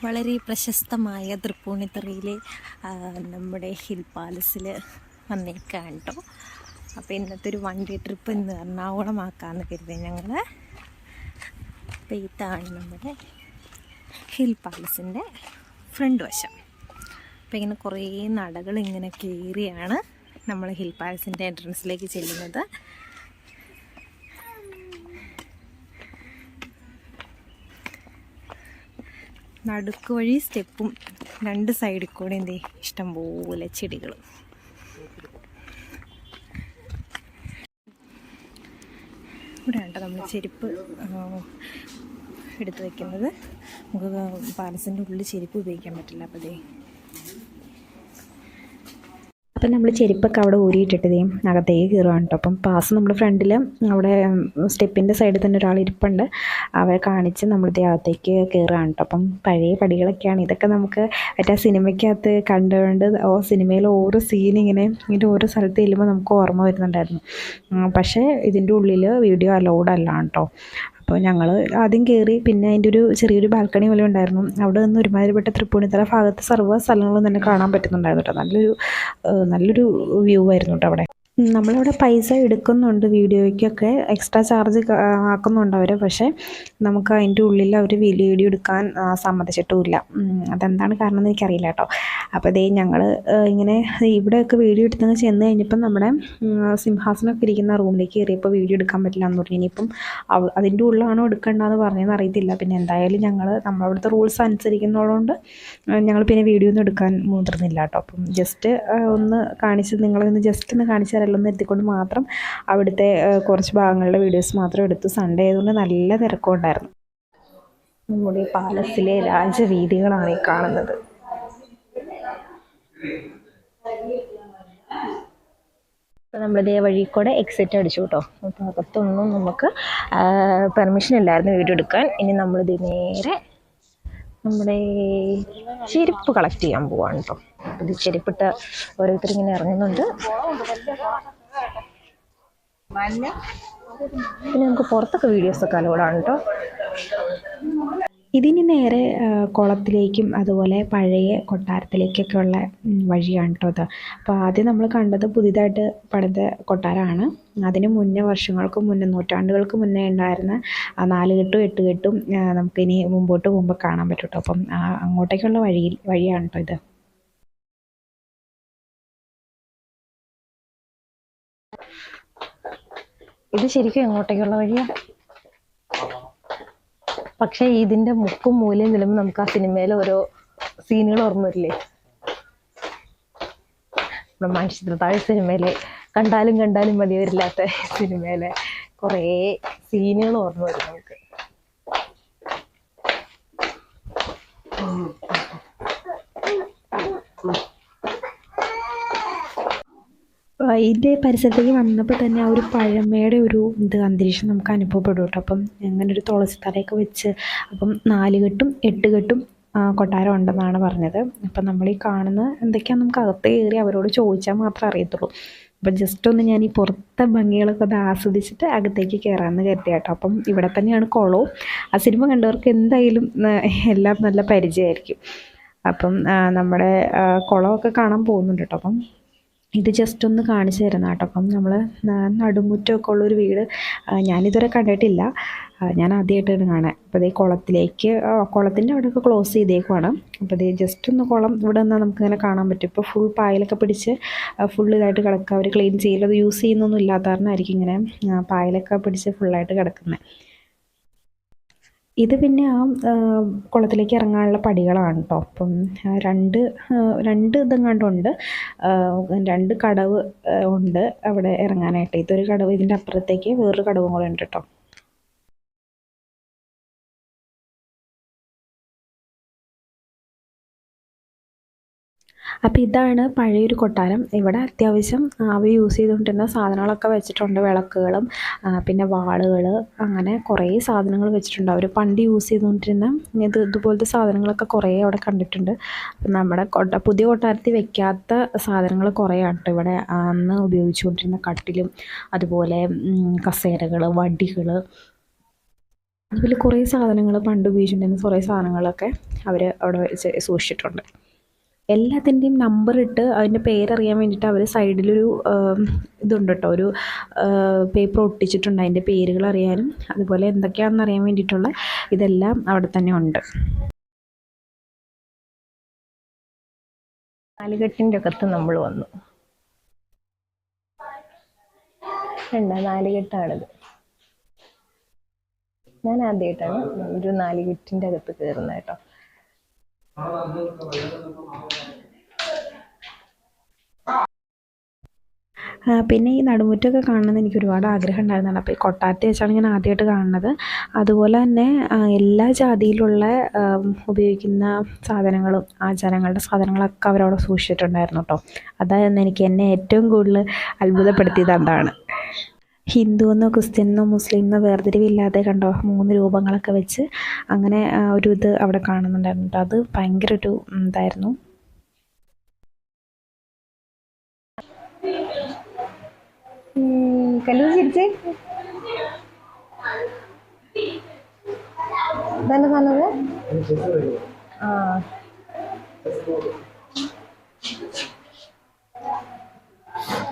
വളരെ പ്രശസ്തമായ തൃപ്പൂണിത്തുറയിലെ നമ്മുടെ ഹിൽ പാലസിൽ വന്നേക്കാണ് കേട്ടോ. അപ്പോൾ ഇന്നത്തെ ഒരു വൺ ഡേ ട്രിപ്പ് ഇന്ന് എറണാകുളമാക്കാമെന്ന് കരുതി ഞങ്ങൾ. അപ്പോൾ ഇതാണ് നമ്മുടെ ഹിൽ പാലസിൻ്റെ ഫ്രണ്ട് വശം. അപ്പോൾ ഇങ്ങനെ കുറേ നടകൾ ഇങ്ങനെ കയറിയാണ് നമ്മൾ ഹിൽ പാലസിൻ്റെ എൻട്രൻസിലേക്ക് ചെല്ലുന്നത്. നടുക്ക് വഴി സ്റ്റെപ്പും രണ്ട് സൈഡിൽ കൂടെ എന്തേ ഇഷ്ടംപോലെ ചെടികളും. ഇവിടെയാണ് നമ്മൾ ചെരുപ്പ് എടുത്ത് വയ്ക്കുന്നത്. നമുക്ക് പാലസിൻ്റെ ഉള്ളിൽ ചെരുപ്പ് ഉപയോഗിക്കാൻ പറ്റില്ല. അപ്പോൾ അപ്പം നമ്മൾ ചെരുപ്പൊക്കെ അവിടെ ഊരിയിട്ടിട്ടതേ അകത്തേക്ക് കയറുകയാണ് കേട്ടോ. അപ്പം പാസ് നമ്മുടെ ഫ്രണ്ടിൽ അവിടെ സ്റ്റെപ്പിൻ്റെ സൈഡിൽ തന്നെ ഒരാൾ ഇരിപ്പുണ്ട്. അവരെ കാണിച്ച് നമ്മളിതേ അകത്തേക്ക് കയറുകയാണ് കേട്ടോ. അപ്പം പഴയ പടികളൊക്കെയാണ് ഇതൊക്കെ. നമുക്ക് മറ്റേ സിനിമയ്ക്കകത്ത് കണ്ടുകൊണ്ട് സിനിമയിൽ ഓരോ സീൻ ഇതിൻ്റെ ഓരോ സ്ഥലത്ത് ചെല്ലുമ്പോൾ നമുക്ക് ഓർമ്മ വരുന്നുണ്ടായിരുന്നു. പക്ഷേ ഇതിൻ്റെ ഉള്ളിൽ വീഡിയോ അലൗഡ് അല്ല കേട്ടോ. അപ്പോൾ ഞങ്ങൾ ആദ്യം കയറി, പിന്നെ അതിൻ്റെ ഒരു ചെറിയൊരു ബാൽക്കണി പോലെ ഉണ്ടായിരുന്നു. അവിടെ നിന്ന് ഒരുമാതിരിപ്പെട്ട തൃപ്പൂണിത്തുറ ഭാഗത്ത് സർവ്വ സ്ഥലങ്ങളും തന്നെ കാണാൻ പറ്റുന്നുണ്ടായിരുന്നു കേട്ടോ. നല്ലൊരു വ്യൂ ആയിരുന്നു കേട്ടോ അവിടെ. നമ്മളവിടെ പൈസ എടുക്കുന്നുണ്ട്, വീഡിയോയ്ക്കൊക്കെ എക്സ്ട്രാ ചാർജ് ആക്കുന്നുണ്ട് അവർ. പക്ഷേ നമുക്ക് അതിൻ്റെ ഉള്ളിൽ അവർ വീഡിയോ എടുക്കാൻ സമ്മതിച്ചിട്ടുമില്ല. അതെന്താണ് കാരണം എന്ന് എനിക്കറിയില്ല കേട്ടോ. അപ്പോൾ ഞങ്ങൾ ഇങ്ങനെ ഇവിടെയൊക്കെ വീഡിയോ എടുത്തങ്ങ് ചെന്ന് കഴിഞ്ഞപ്പം നമ്മുടെ സിംഹാസനമൊക്കെ ഇരിക്കുന്ന റൂമിലേക്ക് കയറിയപ്പോൾ വീഡിയോ എടുക്കാൻ പറ്റില്ല എന്ന് പറഞ്ഞു. ഇനിയിപ്പം അതിൻ്റെ ഉള്ളിലാണോ എടുക്കേണ്ടതെന്ന് പറഞ്ഞതെന്ന് അറിയത്തില്ല. പിന്നെ എന്തായാലും നമ്മളവിടുത്തെ റൂൾസ് അനുസരിക്കുന്നതുകൊണ്ട് ഞങ്ങൾ പിന്നെ വീഡിയോ ഒന്നും എടുക്കാൻ മുതിർന്നില്ല കേട്ടോ. അപ്പം ജസ്റ്റ് ഒന്ന് ജസ്റ്റ് ഒന്ന് കാണിച്ചു തരല്ലോ എന്ന് എത്തിക്കൊണ്ട് മാത്രം അവിടുത്തെ കുറച്ച് ഭാഗങ്ങളുടെ വീഡിയോസ് മാത്രം എടുത്തു. സൺഡേ ആയതുകൊണ്ട് നല്ല തിരക്കുണ്ടായിരുന്നു. നമ്മുടെ പാലസിലെ രാജവീഥികളാണ് ഈ കാണുന്നത്. അപ്പോൾ നമ്മളിതേ വഴി കൂടെ എക്സിറ്റ് അടിച്ചു കേട്ടോ. അപ്പോൾ അകത്തൊന്നും നമുക്ക് പെർമിഷൻ ഇല്ലായിരുന്നു വീഡിയോ എടുക്കാൻ. ഇനി നമ്മളിത് നേരെ നമ്മുടെ ചെരുപ്പ് കളക്ട് ചെയ്യാൻ പോവാണ് കേട്ടോ. ഇത് ചെരുപ്പിട്ട് ഓരോരുത്തർ ഇങ്ങനെ ഇറങ്ങുന്നുണ്ട്. പിന്നെ നമുക്ക് പുറത്തൊക്കെ വീഡിയോസൊക്കെ അലോഡാണ് കേട്ടോ. ഇതിന് നേരെ കുളത്തിലേക്കും അതുപോലെ പഴയ കൊട്ടാരത്തിലേക്കൊക്കെ ഉള്ള വഴിയാണ് കേട്ടോ ഇത്. അപ്പോൾ ആദ്യം നമ്മൾ കണ്ടത് പുതിയതായിട്ട് പണിത കൊട്ടാരമാണ്. അതിന് മുന്നേ വർഷങ്ങൾക്ക് മുന്നേ, നൂറ്റാണ്ടുകൾക്ക് മുന്നേ ഉണ്ടായിരുന്ന 4 കെട്ടും 8 കെട്ടും നമുക്കിനി മുമ്പോട്ട് പോകുമ്പോൾ കാണാൻ പറ്റും കേട്ടോ. അപ്പം അങ്ങോട്ടേക്കുള്ള വഴിയാണ് കേട്ടോ ഇത്. ഇത് ശരിക്കും എങ്ങോട്ടേക്കുള്ള വഴിയാണ്. പക്ഷേ ഇതിൻ്റെ മുക്കും മൂലയും നിലമ്പ് നമുക്ക് ആ സിനിമയിലെ ഓരോ സീനുകൾ ഓർമ്മ വരില്ലേ? നമ്മുടെ മനുഷ്യത്താഴ് സിനിമയിലെ കണ്ടാലും മതി വരില്ലാത്ത സിനിമയിലെ കുറേ സീനുകൾ ഓർമ്മ വരും നമുക്ക്. ഇതിൻ്റെ പരിസരത്തേക്ക് വന്നപ്പോൾ തന്നെ ആ ഒരു പഴമയുടെ ഒരു അന്തരീക്ഷം നമുക്ക് അനുഭവപ്പെടും കേട്ടോ. അപ്പം അങ്ങനെ ഒരു തുളസി തറയൊക്കെ വെച്ച്, അപ്പം 4 കെട്ടും 8 കെട്ടും കൊട്ടാരം ഉണ്ടെന്നാണ് പറഞ്ഞത്. അപ്പം നമ്മൾ ഈ കാണുന്ന എന്തൊക്കെയാണ് നമുക്ക് അകത്ത് കയറി അവരോട് ചോദിച്ചാൽ മാത്രമേ അറിയത്തുള്ളൂ. അപ്പം ജസ്റ്റ് ഒന്ന് ഞാൻ ഈ പുറത്തെ ഭംഗികളൊക്കെ ഒന്ന് ആസ്വദിച്ചിട്ട് അകത്തേക്ക് കയറാമെന്ന് കരുതി കേട്ടോ. അപ്പം ഇവിടെ തന്നെയാണ് കുളവും. ആ സിനിമ കണ്ടവർക്ക് എന്തായാലും എല്ലാം നല്ല പരിചയമായിരിക്കും. അപ്പം നമ്മുടെ കുളമൊക്കെ കാണാൻ പോകുന്നുണ്ട് കേട്ടോ. അപ്പം ഇത് ജസ്റ്റ് ഒന്ന് കാണിച്ചു തരുന്ന കേട്ടോ. അപ്പം നമ്മൾ നടുമുറ്റമൊക്കെ ഉള്ളൊരു വീട് ഞാനിതുവരെ കണ്ടിട്ടില്ല. ഞാൻ ആദ്യമായിട്ടാണ് കാണാൻ. അപ്പോൾ കുളത്തിൻ്റെ അവിടെയൊക്കെ ക്ലോസ് ചെയ്തേക്കുവാണ്. അപ്പോൾ ജസ്റ്റ് ഒന്ന് കുളം ഇവിടെ നിന്നാൽ നമുക്കിങ്ങനെ കാണാൻ പറ്റും. ഇപ്പോൾ ഫുൾ പായലൊക്കെ പിടിച്ച് ഫുൾ ഇതായിട്ട് കിടക്കുക. അവർ ക്ലീൻ ചെയ്യൽ, അത് യൂസ് ചെയ്യുന്നൊന്നും ഇല്ലാത്ത കാരണമായിരിക്കും ഇങ്ങനെ പായലൊക്കെ പിടിച്ച് ഫുള്ളായിട്ട് കിടക്കുന്നത്. ഇത് പിന്നെ ആ കുളത്തിലേക്ക് ഇറങ്ങാനുള്ള പടികളാണ് കേട്ടോ. അപ്പം രണ്ട് ഇതെങ്ങാണ്ടുണ്ട്. 2 കടവ് ഉണ്ട് അവിടെ ഇറങ്ങാനായിട്ട്. ഇതൊരു കടവ്, ഇതിൻ്റെ അപ്പുറത്തേക്ക് വേറൊരു കടവും കൂടെ ഉണ്ട് കേട്ടോ. അപ്പോൾ ഇതാണ് പഴയൊരു കൊട്ടാരം. ഇവിടെ അത്യാവശ്യം അവർ യൂസ് ചെയ്തുകൊണ്ടിരുന്ന സാധനങ്ങളൊക്കെ വെച്ചിട്ടുണ്ട്. വിളക്കുകളും പിന്നെ വാളുകൾ, അങ്ങനെ കുറേ സാധനങ്ങൾ വെച്ചിട്ടുണ്ട്. അവർ പണ്ട് യൂസ് ചെയ്തുകൊണ്ടിരുന്ന ഇതുപോലത്തെ സാധനങ്ങളൊക്കെ കുറേ അവിടെ കണ്ടിട്ടുണ്ട്. അപ്പം നമ്മുടെ പുതിയ കൊട്ടാരത്തിൽ വെക്കാത്ത സാധനങ്ങൾ കുറേയാണ് കേട്ടോ ഇവിടെ. അന്ന് ഉപയോഗിച്ചുകൊണ്ടിരുന്ന കട്ടിലും അതുപോലെ കസേരകൾ, വടികൾ, അതുപോലെ കുറേ സാധനങ്ങൾ പണ്ട് ഉപയോഗിച്ചിട്ടുണ്ടായിരുന്ന കുറേ സാധനങ്ങളൊക്കെ അവർ അവിടെ സൂക്ഷിച്ചിട്ടുണ്ട്. എല്ലാത്തിൻ്റെയും നമ്പർ ഇട്ട് അതിൻ്റെ പേരറിയാൻ വേണ്ടിയിട്ട് അവർ സൈഡിലൊരു ഇതുണ്ട് കേട്ടോ, ഒരു പേപ്പർ ഒട്ടിച്ചിട്ടുണ്ട് അതിൻ്റെ പേരുകൾ അറിയാനും അതുപോലെ എന്തൊക്കെയാണെന്ന് അറിയാൻ വേണ്ടിയിട്ടുള്ള ഇതെല്ലാം അവിടെ തന്നെ ഉണ്ട്. നാലുകെട്ടിൻ്റെ അകത്ത് നമ്മൾ വന്നു. നാലുകെട്ടാണിത്. ഞാൻ ആദ്യമായിട്ടാണ് ഒരു നാലുകെട്ടിൻ്റെ അകത്ത് കയറുന്നത് കേട്ടോ. പിന്നെ ഈ നടുമുറ്റമൊക്കെ കാണണമെന്ന് എനിക്ക് ഒരുപാട് ആഗ്രഹം ഉണ്ടായിരുന്നതാണ്. അപ്പോൾ ഈ കൊട്ടാരത്തിൽ വെച്ചാണ് ഞാൻ ആദ്യമായിട്ട് കാണുന്നത്. അതുപോലെ തന്നെ എല്ലാ ജാതിയിലുള്ള ഉപയോഗിക്കുന്ന സാധനങ്ങളും ആചാരങ്ങളുടെ സാധനങ്ങളൊക്കെ അവരവിടെ സൂക്ഷിച്ചിട്ടുണ്ടായിരുന്നു കേട്ടോ. അതായിരുന്നു എന്നെ ഏറ്റവും കൂടുതൽ അത്ഭുതപ്പെടുത്തിയത് അതാണ്. ഹിന്ദുവെന്നോ ക്രിസ്ത്യനെന്നോ മുസ്ലിമെന്നോ വേർതിരിവില്ലാതെ കണ്ടോ 3 രൂപങ്ങളൊക്കെ വെച്ച് അങ്ങനെ ഒരു ഇത് അവിടെ കാണുന്നുണ്ടായിരുന്നു കേട്ടോ. അത് ഭയങ്കര ഒരു ഇതായിരുന്നു. ചിരിച്ചേ ഇതന്നെ തന്നത്.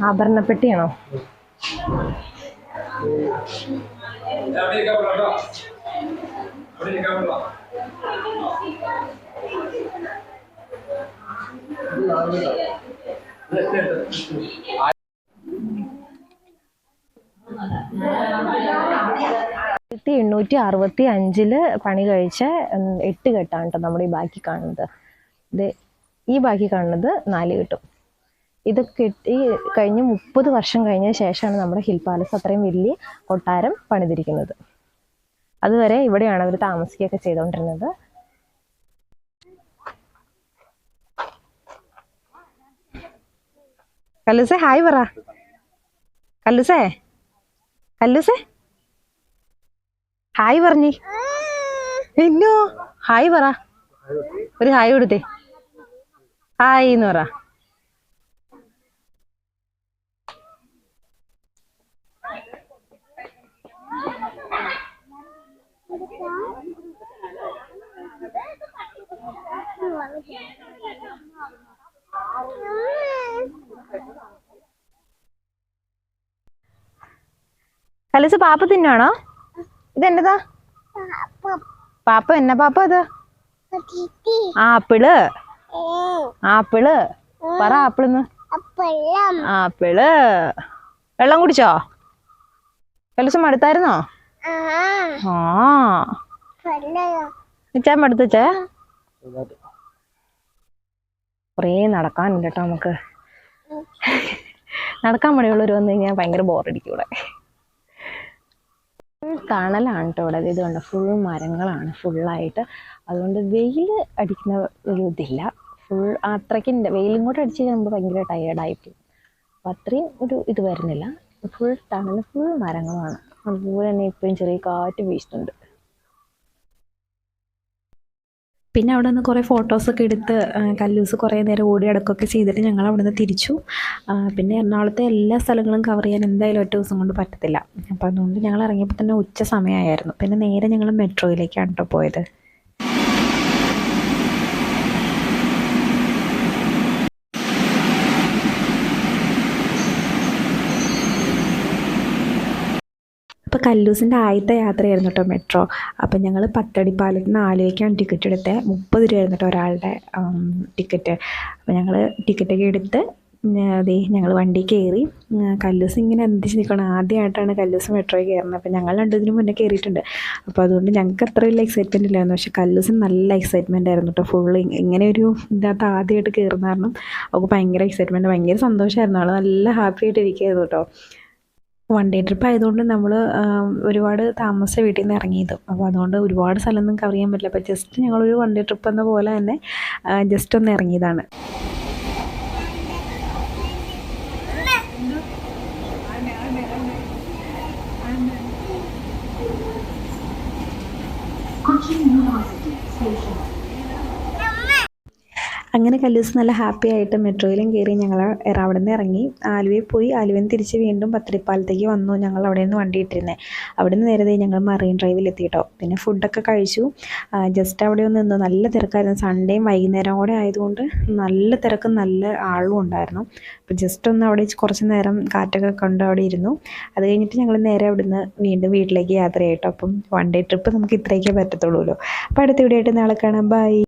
ആഭരണപ്പെട്ടിയാണോ? ആയിരത്തി 865 പണി കഴിച്ച 8 കെട്ടാണ് കേട്ടോ നമ്മുടെ ഈ ബാക്കി കാണുന്നത്. ഈ ബാക്കി കാണുന്നത് 4 കെട്ടും. ഇത് കെട്ടി കഴിഞ്ഞ് 30 വർഷം കഴിഞ്ഞ ശേഷമാണ് നമ്മുടെ ഹിൽ പാലസ് അത്രയും വലിയ കൊട്ടാരം പണിതിരിക്കുന്നത്. അതുവരെ ഇവിടെയാണ് അവർ താമസിക്കുകയൊക്കെ ചെയ്തുകൊണ്ടിരുന്നത്. കല്ലൂസേ ഹായ് പറ. കല്ലൂസേ ഹായ് പറഞ്ഞേ. ഇന്നോ ഹായ് പറ. ഒരു ഹായ് കൊടുത്തേ. ഹായ് എന്ന് പറ. കലൂസ് പാപ്പ തിന്നാണോ? ഇതെന്നതാ പാപ്പ? എന്നാ പാപ്പ ഇത്? ആപ്പിള്. ആപ്പിള് പറ. ആപ്പിളെന്ന്. ആപ്പിള്. വെള്ളം കുടിച്ചോ? കലൂസ് മടുത്തായിരുന്നോ? നിച്ചാൻ മടുത്തച്ചേ? കുറേ നടക്കാനുണ്ട് കേട്ടോ നമുക്ക്. നടക്കാൻ മടിയുള്ളവർ വന്നു കഴിഞ്ഞാൽ ഭയങ്കര ബോറടിക്കും ഇവിടെ. തണലാണ് കേട്ടോ ഇവിടെ. ഇത് കണ്ടോ, ഫുൾ മരങ്ങളാണ് ഫുള്ളായിട്ട്. അതുകൊണ്ട് വെയിൽ അടിക്കുന്ന ഒരു ഇതില്ല. ഫുൾ അത്രയ്ക്ക് വെയിലും കൂടെ അടിച്ച് കഴിയുമ്പോൾ ഭയങ്കര ടയേർഡായിപ്പോയി. അപ്പോൾ അത്രയും ഒരു ഇത് വരുന്നില്ല. ഫുൾ തണൽ, ഫുൾ മരങ്ങളാണ്. അതുപോലെ തന്നെ ഇപ്പോഴും ചെറിയ കാറ്റ് വീശുന്നുണ്ട്. പിന്നെ അവിടെ നിന്ന് കുറേ ഫോട്ടോസൊക്കെ എടുത്ത് കല്ലൂസ് കുറേ നേരം ഓടി നടക്കുകയൊക്കെ ചെയ്തിട്ട് ഞങ്ങൾ അവിടെ നിന്ന് തിരിച്ചു. പിന്നെ എറണാകുളത്തെ എല്ലാ സ്ഥലങ്ങളും കവർ ചെയ്യാൻ എന്തായാലും ഒറ്റ ദിവസം കൊണ്ട് പറ്റത്തില്ല. അപ്പോൾ അതുകൊണ്ട് ഞങ്ങൾ ഇറങ്ങിയപ്പോൾ തന്നെ ഉച്ച സമയമായിരുന്നു. പിന്നെ നേരെ ഞങ്ങൾ മെട്രോയിലേക്കാണ് കേട്ടോ പോയത്. അപ്പോൾ കല്ലൂസിൻ്റെ ആദ്യത്തെ യാത്രയായിരുന്നു കേട്ടോ മെട്രോ. അപ്പം ഞങ്ങൾ പട്ടടിപ്പാലത്ത് നിന്ന് ആലുവയ്ക്കാണ് ടിക്കറ്റ് എടുത്തത്. 30 രൂപയായിരുന്നു കേട്ടോ ഒരാളുടെ ടിക്കറ്റ്. അപ്പോൾ ഞങ്ങൾ ടിക്കറ്റൊക്കെ എടുത്ത് ഞങ്ങൾ വണ്ടി കയറി. കല്ലൂസ് ഇങ്ങനെ എന്തിച്ച് നിൽക്കണം. ആദ്യമായിട്ടാണ് കല്ലൂസ് മെട്രോയിൽ കയറുന്നത്. അപ്പോൾ ഞങ്ങൾ 2 ദിനം മുന്നേ കയറിയിട്ടുണ്ട്. അപ്പോൾ അതുകൊണ്ട് ഞങ്ങൾക്ക് അത്ര വലിയ എക്സൈറ്റ്മെൻറ്റ് ഇല്ലായിരുന്നു. പക്ഷേ കല്ലൂസിന് നല്ല എക്സൈറ്റ്മെൻ്റ് ആയിരുന്നു കേട്ടോ. ഫുള്ള് ഇങ്ങനെ ഒരു ഇതിനകത്ത് ആദ്യമായിട്ട് കയറുന്ന കാരണം അവൾക്ക് ഭയങ്കര എക്സൈറ്റ്മെൻറ്റ്, ഭയങ്കര സന്തോഷമായിരുന്നു. അവൾ നല്ല ഹാപ്പി ആയിട്ട് ഇരിക്കുകയായിരുന്നു കേട്ടോ. 1 ഡേ ട്രിപ്പ് ആയതുകൊണ്ട് നമ്മൾ ഒരുപാട് താമസിച്ച വീട്ടിൽ നിന്ന് ഇറങ്ങിയത്. അപ്പോൾ അതുകൊണ്ട് ഒരുപാട് സ്ഥലമൊന്നും കവർ ചെയ്യാൻ പറ്റില്ല. അപ്പോൾ ജസ്റ്റ് ഞങ്ങളൊരു 1 ഡേ ട്രിപ്പ് എന്ന പോലെ തന്നെ ജസ്റ്റ് ഒന്ന് ഇറങ്ങിയതാണ്. അങ്ങനെ കല്ലൂസ് നല്ല ഹാപ്പി ആയിട്ട് മെട്രോയിലും കയറി ഞങ്ങൾ അവിടെ നിന്ന് ഇറങ്ങി ആലുവയിൽ പോയി. ആലുവയിൽ നിന്ന് തിരിച്ച് വീണ്ടും പത്തിരിപ്പാലത്തേക്ക് വന്നു. ഞങ്ങൾ അവിടെ നിന്ന് വണ്ടി ഇട്ടിരുന്നത്. അവിടെ നിന്ന് നേരെ ഞങ്ങൾ മറൈൻ ഡ്രൈവിൽ എത്തിയിട്ടോ. പിന്നെ ഫുഡൊക്കെ കഴിച്ചു. ജസ്റ്റ് അവിടെ ഒന്ന് നിന്നു. നല്ല തിരക്കായിരുന്നു. സൺഡേയും വൈകുന്നേരം കൂടെ ആയതുകൊണ്ട് നല്ല തിരക്കും നല്ല ആളും ഉണ്ടായിരുന്നു. അപ്പോൾ ജസ്റ്റ് ഒന്ന് അവിടെ കുറച്ച് നേരം കാറ്റൊക്കെ കൊണ്ട് അവിടെ ഇരുന്നു. അത് കഴിഞ്ഞിട്ട് ഞങ്ങൾ നേരെ അവിടുന്ന് വീണ്ടും വീട്ടിലേക്ക് യാത്ര ചെയ്യട്ടോ. അപ്പം വൺ ഡേ ട്രിപ്പ് നമുക്ക് ഇത്രയൊക്കെ പറ്റത്തുള്ളൂല്ലോ. അപ്പോൾ അടുത്ത വീഡിയോ ആയിട്ട് നാളെ കാണാം. ബൈ.